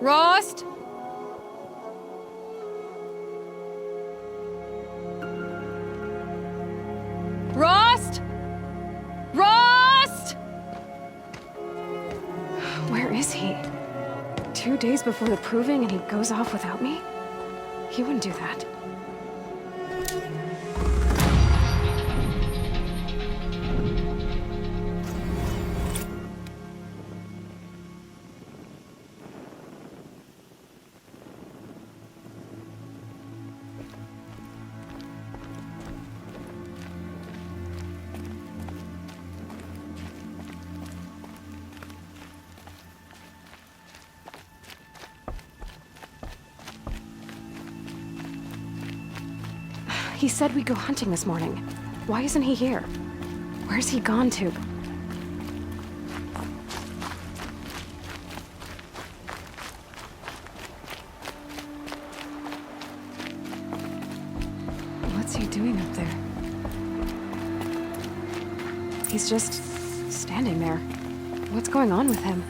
Rost? Rost? Rost? Where is he? 2 days before the proving and he goes off without me? He wouldn't do that. He said we'd go hunting this morning. Why isn't he here? Where's he gone to? What's he doing up there? He's just standing there. What's going on with him?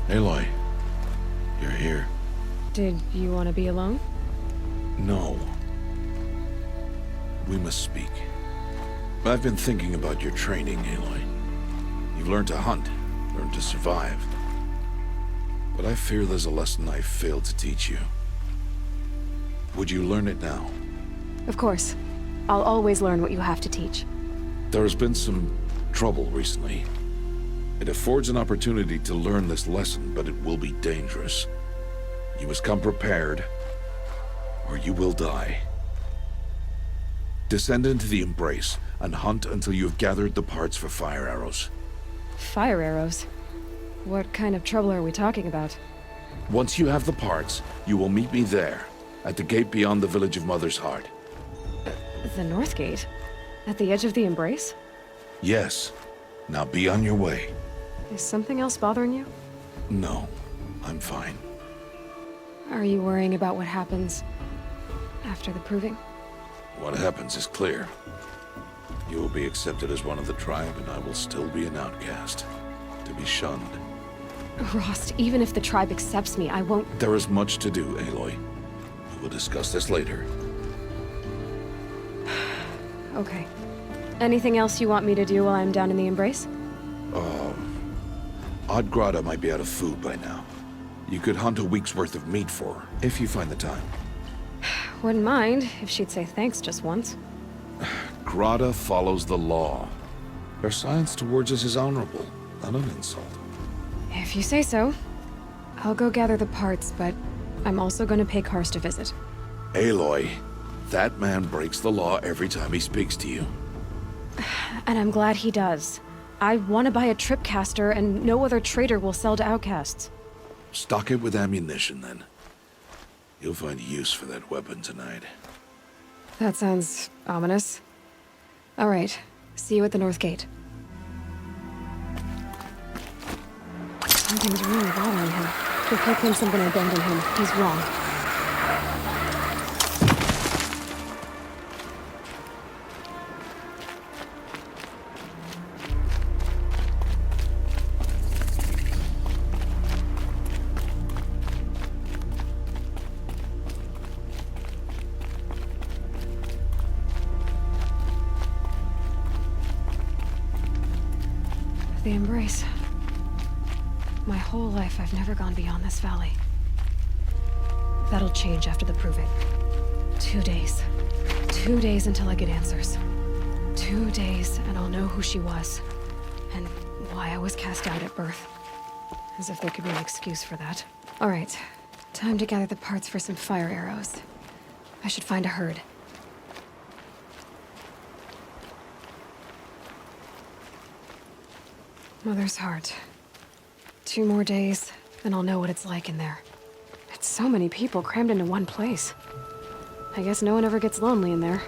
Aloy, you're here. Did you want to be alone? No. We must speak. I've been thinking about your training, Aloy. You've learned to hunt, learned to survive. But I fear there's a lesson I failed to teach you. Would you learn it now? Of course. I'll always learn what you have to teach. There has been some trouble recently. It affords an opportunity to learn this lesson, but it will be dangerous. You must come prepared, or you will die. Descend into the Embrace, and hunt until you have gathered the parts for fire arrows. Fire arrows? What kind of trouble are we talking about? Once you have the parts, you will meet me there, at the gate beyond the village of Mother's Heart. The North Gate? At the edge of the Embrace? Yes. Now be on your way. Is something else bothering you? No, I'm fine. Are you worrying about what happens after the proving? What happens is clear. You will be accepted as one of the tribe, and I will still be an outcast, to be shunned. Rost, even if the tribe accepts me, I won't— There is much to do, Aloy. We will discuss this later. Okay. Anything else you want me to do while I'm down in the Embrace? Odd Grata might be out of food by now. You could hunt a week's worth of meat for her, if you find the time. Wouldn't mind if she'd say thanks just once. Grata follows the law. Her science towards us is honorable, not an insult. If you say so. I'll go gather the parts, but I'm also going to pay Karst a visit. Aloy, that man breaks the law every time he speaks to you. And I'm glad he does. I want to buy a tripcaster, and no other trader will sell to outcasts. Stock it with ammunition, then. You'll find use for that weapon tonight. That sounds ominous. All right. See you at the North Gate. Something's really bothering him. If he thinks I'm gonna abandon him, he's wrong. The Embrace. My whole life, I've never gone beyond this valley. That'll change after the proving. 2 days. 2 days until I get answers. 2 days, and I'll know who she was. And why I was cast out at birth. As if there could be an excuse for that. All right. Time to gather the parts for some fire arrows. I should find a herd. Mother's Heart. 2 more days, then I'll know what it's like in there. It's so many people crammed into one place. I guess no one ever gets lonely in there.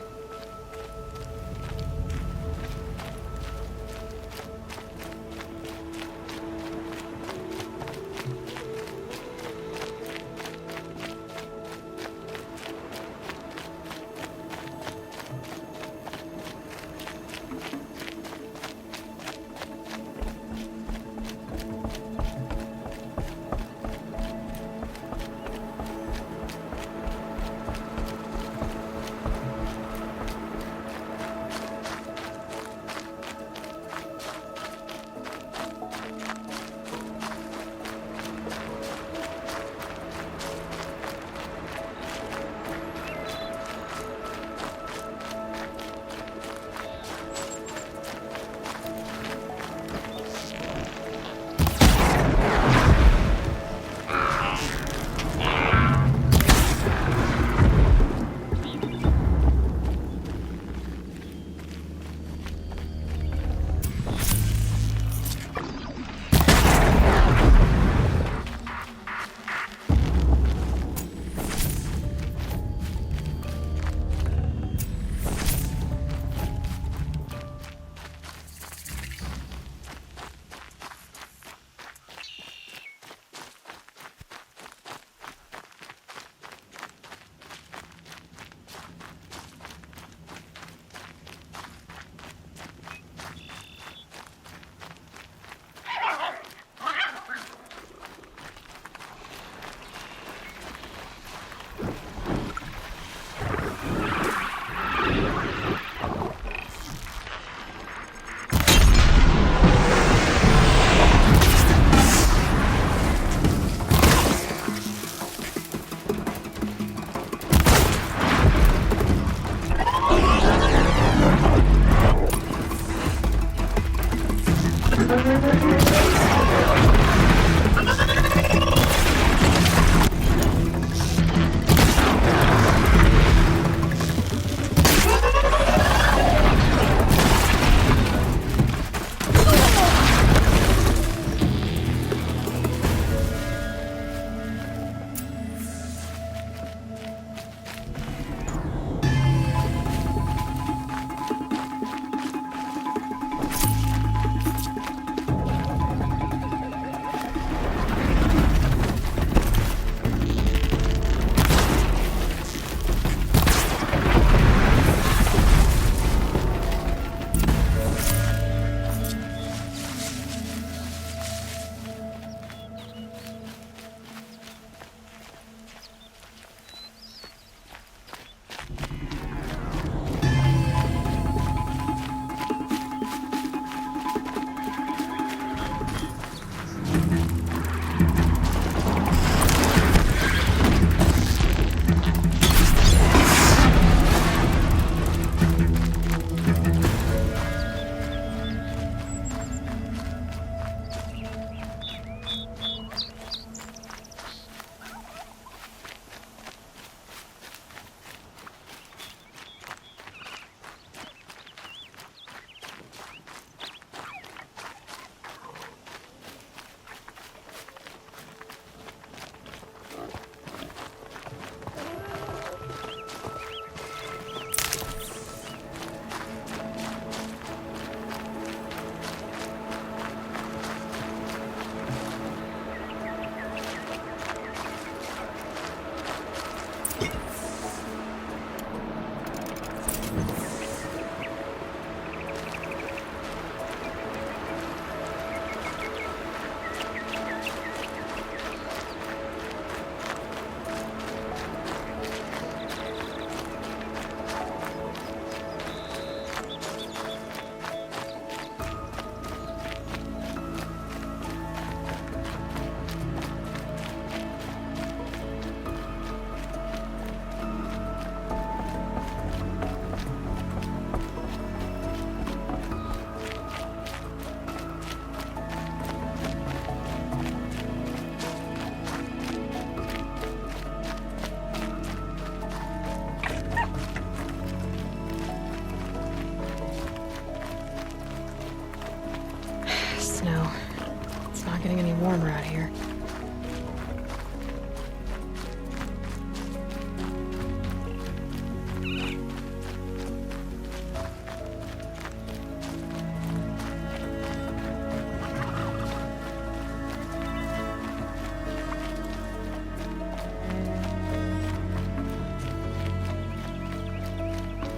not getting any warmer out here.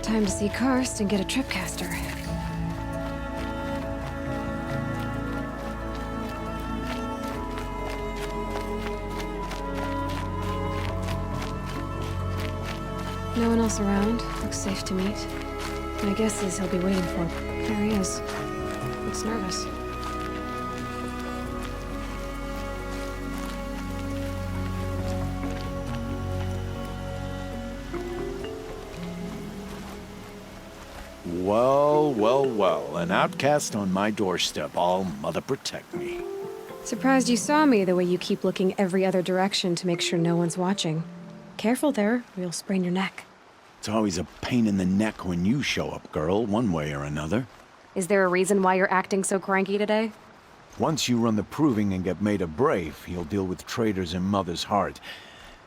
Time to see Kirsty and get a tripcaster. No one else around. Looks safe to meet. My guess is he'll be waiting for me. There he is. Looks nervous. Well, well, well. An outcast on my doorstep. All mother protect me. Surprised you saw me the way you keep looking every other direction to make sure no one's watching. Careful there, or you'll sprain your neck. It's always a pain in the neck when you show up, girl, one way or another. Is there a reason why you're acting so cranky today? Once you run the proving and get made a brave, you'll deal with traitors in Mother's Heart.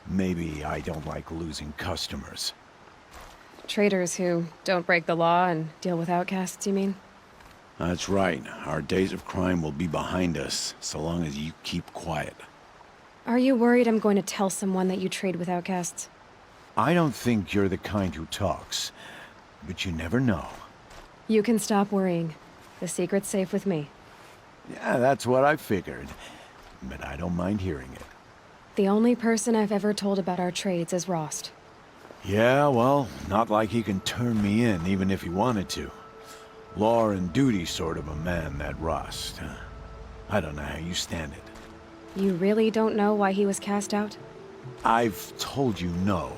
Maybe I don't like losing customers. Traitors who don't break the law and deal with outcasts, you mean? That's right. Our days of crime will be behind us, so long as you keep quiet. Are you worried I'm going to tell someone that you trade with outcasts? I don't think you're the kind who talks, but you never know. You can stop worrying. The secret's safe with me. Yeah, that's what I figured, but I don't mind hearing it. The only person I've ever told about our trades is Rost. Yeah, well, not like he can turn me in, even if he wanted to. Law and duty sort of a man, that Rost. I don't know how you stand it. You really don't know why he was cast out? I've told you no.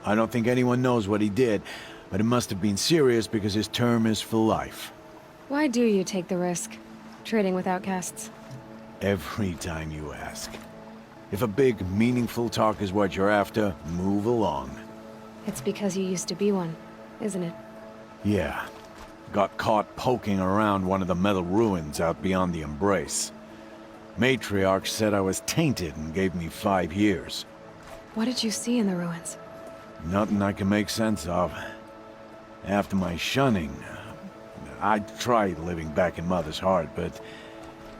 I don't think anyone knows what he did, but it must have been serious because his term is for life. Why do you take the risk, trading with outcasts? Every time you ask. If a big, meaningful talk is what you're after, move along. It's because you used to be one, isn't it? Yeah. Got caught poking around one of the metal ruins out beyond the Embrace. Matriarch said I was tainted and gave me 5 years. What did you see in the ruins? Nothing I can make sense of. After my shunning, I tried living back in Mother's Heart, but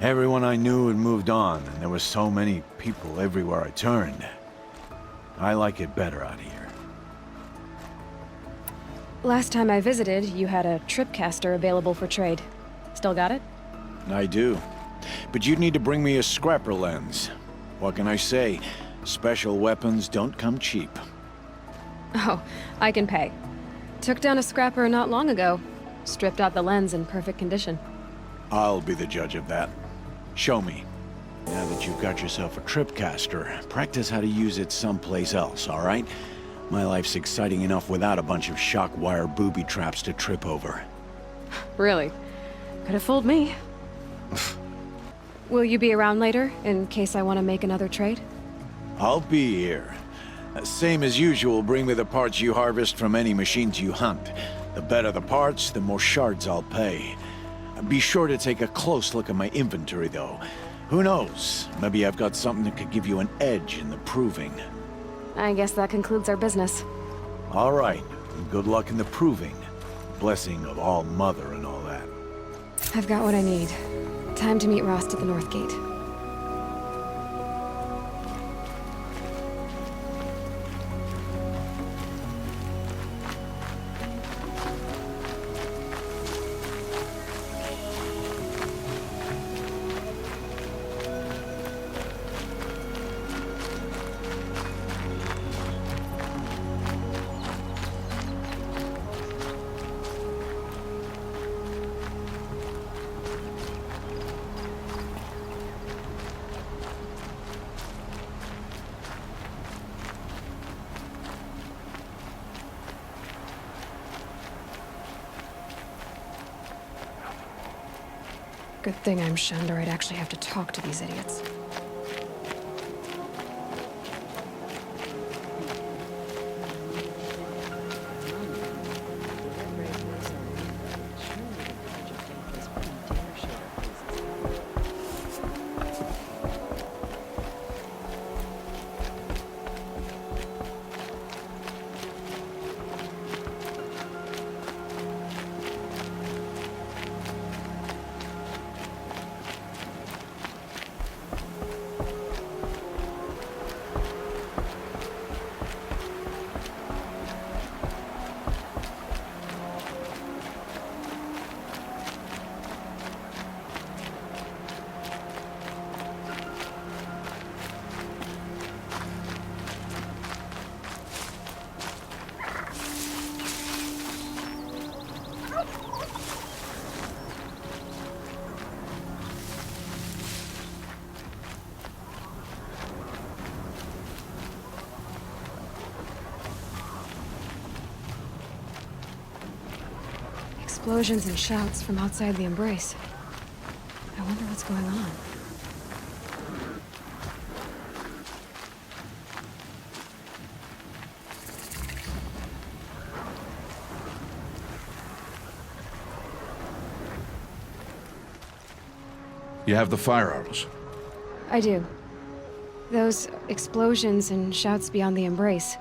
everyone I knew had moved on, and there were so many people everywhere I turned. I like it better out here. Last time I visited, you had a tripcaster available for trade. Still got it? I do. But you'd need to bring me a scrapper lens. What can I say? Special weapons don't come cheap. Oh, I can pay. Took down a scrapper not long ago. Stripped out the lens in perfect condition. I'll be the judge of that. Show me. Now that you've got yourself a tripcaster, practice how to use it someplace else, all right? My life's exciting enough without a bunch of shock wire booby traps to trip over. Really? Could have fooled me. Will you be around later, in case I want to make another trade? I'll be here. Same as usual, bring me the parts you harvest from any machines you hunt. The better the parts, the more shards I'll pay. Be sure to take a close look at my inventory, though. Who knows? Maybe I've got something that could give you an edge in the proving. I guess that concludes our business. All right. Good luck in the proving. Blessing of All Mother and all that. I've got what I need. Time to meet Rost at the North Gate. Good thing I'm shunned, or I'd actually have to talk to these idiots. explosions and shouts from outside the embrace. I wonder what's going on. You have the fire arrows. I do. Those explosions and shouts beyond the embrace.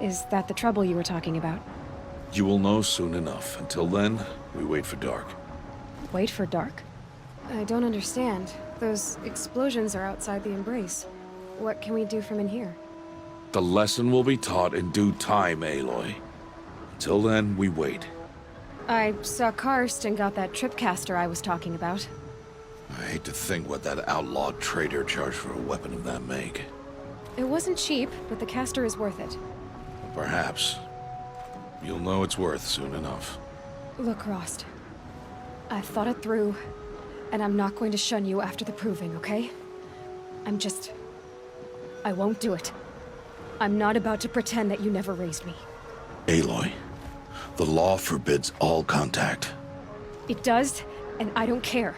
Is that the trouble you were talking about? You will know soon enough. Until then, we wait for dark. Wait for dark? I don't understand. Those explosions are outside the embrace. What can we do from in here? The lesson will be taught in due time, Aloy. Until then, we wait. I saw Karst and got that tripcaster I was talking about. I hate to think what that outlawed trader charged for a weapon of that make. It wasn't cheap, but the caster is worth it. Perhaps. You'll know it's worth soon enough. Look, Rost. I've thought it through, and I'm not going to shun you after the proving, okay? I won't do it. I'm not about to pretend that you never raised me. Aloy, the law forbids all contact. It does, and I don't care.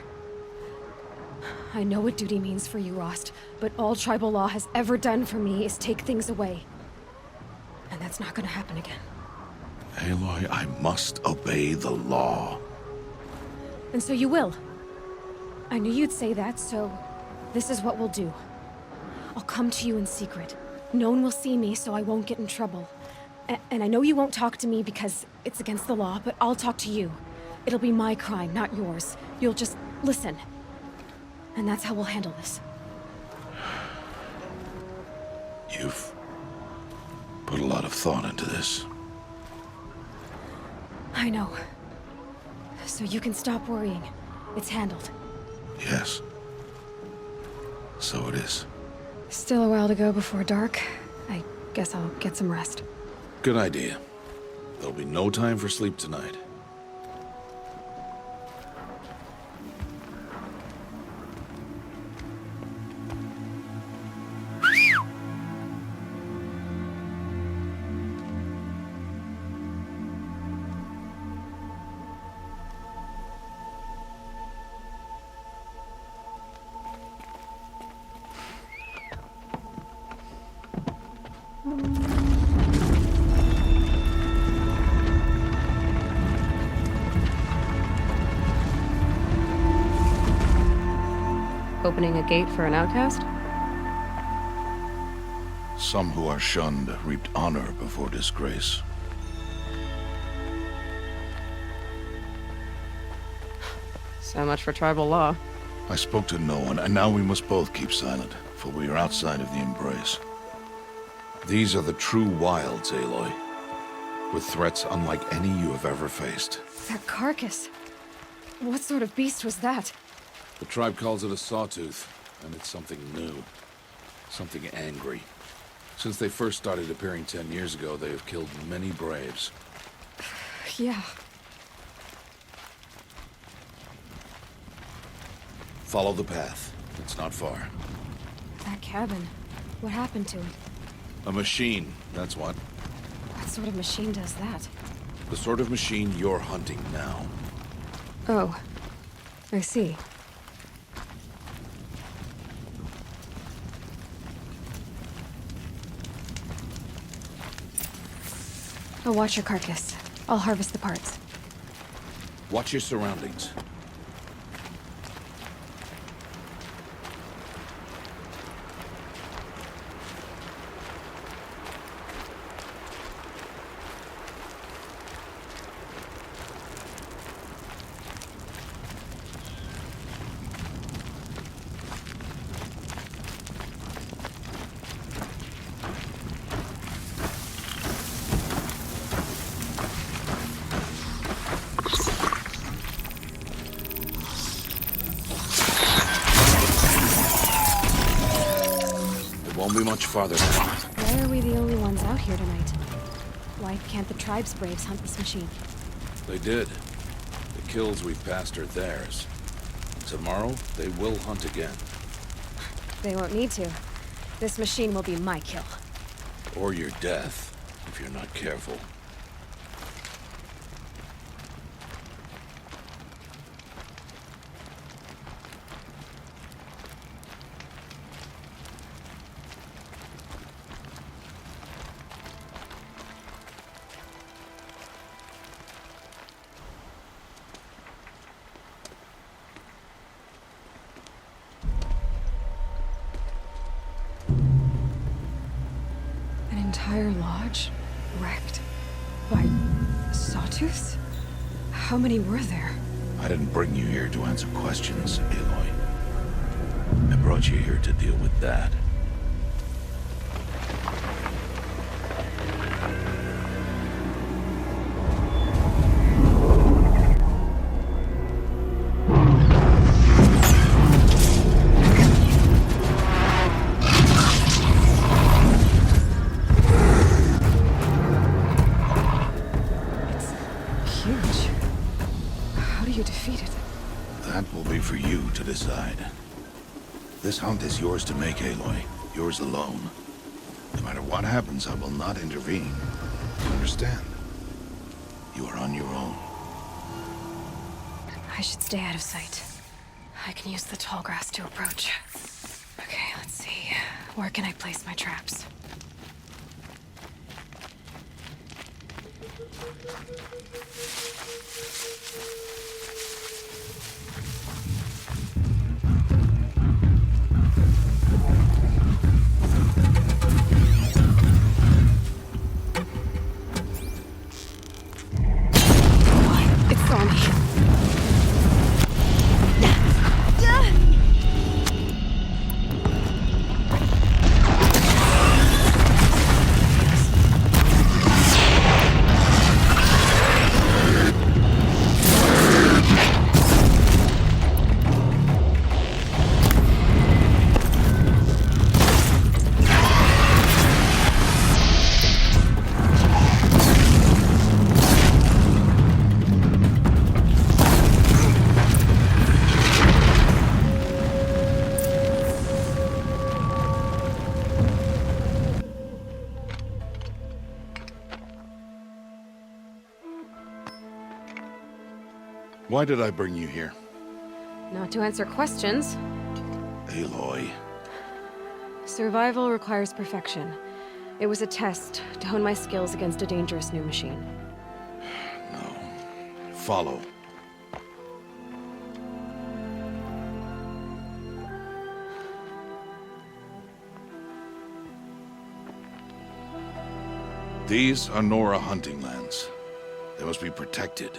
I know what duty means for you, Rost, but all tribal law has ever done for me is take things away. And that's not gonna happen again. Aloy, I must obey the law. And so you will. I knew you'd say that, so this is what we'll do. I'll come to you in secret. No one will see me, so I won't get in trouble. And I know you won't talk to me because it's against the law, but I'll talk to you. It'll be my crime, not yours. You'll just listen. And that's how we'll handle this. You've put a lot of thought into this. I know. So you can stop worrying. It's handled. Yes. So it is. Still a while to go before dark. I guess I'll get some rest. Good idea. There'll be no time for sleep tonight. Opening a gate for an outcast? Some who are shunned reaped honor before disgrace. So much for tribal law. I spoke to no one, and now we must both keep silent, for we are outside of the embrace. These are the true wilds, Aloy, with threats unlike any you have ever faced. That carcass. What sort of beast was that? The tribe calls it a sawtooth, and it's something new. Something angry. Since they first started appearing 10 years ago, they have killed many braves. Yeah. Follow the path. It's not far. That cabin. What happened to it? A machine, that's what. What sort of machine does that? The sort of machine you're hunting now. Oh. I see. I'll watch your carcass. I'll harvest the parts. Watch your surroundings. Won't be much farther now. Why are we the only ones out here tonight? Why can't the tribe's braves hunt this machine? They did. The kills we've passed are theirs. Tomorrow, they will hunt again. They won't need to. This machine will be my kill. Or your death, if you're not careful. barge wrecked by sawtooths? How many were there? I didn't bring you here to answer questions, Aloy. I brought you here to deal with that. Huge. How do you defeat it? That will be for you to decide. This hunt is yours to make, Aloy. Yours alone. No matter what happens, I will not intervene. You understand? You are on your own. I should stay out of sight. I can use the tall grass to approach. Okay, let's see. Where can I place my traps? It saw me. Why did I bring you here? Not to answer questions. Aloy. Survival requires perfection. It was a test to hone my skills against a dangerous new machine. No. Follow. These are Nora hunting lands. They must be protected.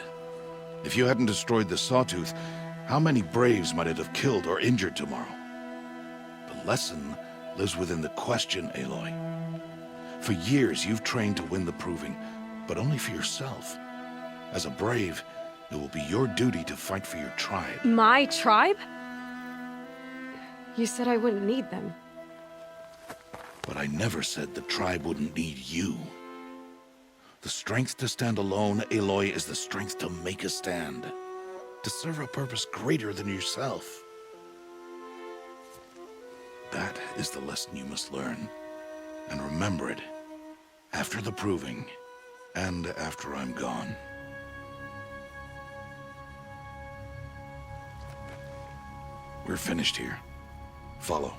If you hadn't destroyed the sawtooth, how many braves might it have killed or injured tomorrow? The lesson lives within the question, Aloy. For years, you've trained to win the proving, but only for yourself. As a brave, it will be your duty to fight for your tribe. My tribe? You said I wouldn't need them. But I never said the tribe wouldn't need you. The strength to stand alone, Aloy, is the strength to make a stand. To serve a purpose greater than yourself. That is the lesson you must learn. And remember it. After the proving. And after I'm gone. We're finished here. Follow.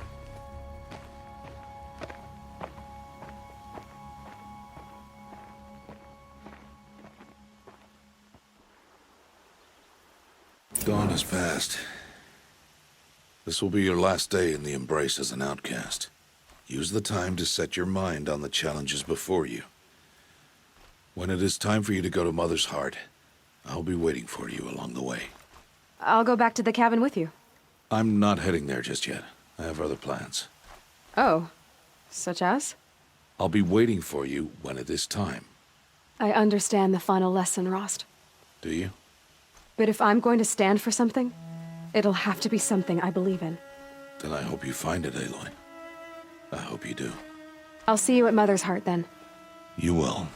Dawn has passed. This will be your last day in the Embrace as an outcast. Use the time to set your mind on the challenges before you. When it is time for you to go to Mother's Heart, I'll be waiting for you along the way. I'll go back to the cabin with you. I'm not heading there just yet. I have other plans. Oh. Such as? I'll be waiting for you when it is time. I understand the final lesson, Rost. Do you? But if I'm going to stand for something, it'll have to be something I believe in. Then I hope you find it, Aloy. I hope you do. I'll see you at Mother's Heart, then. You will.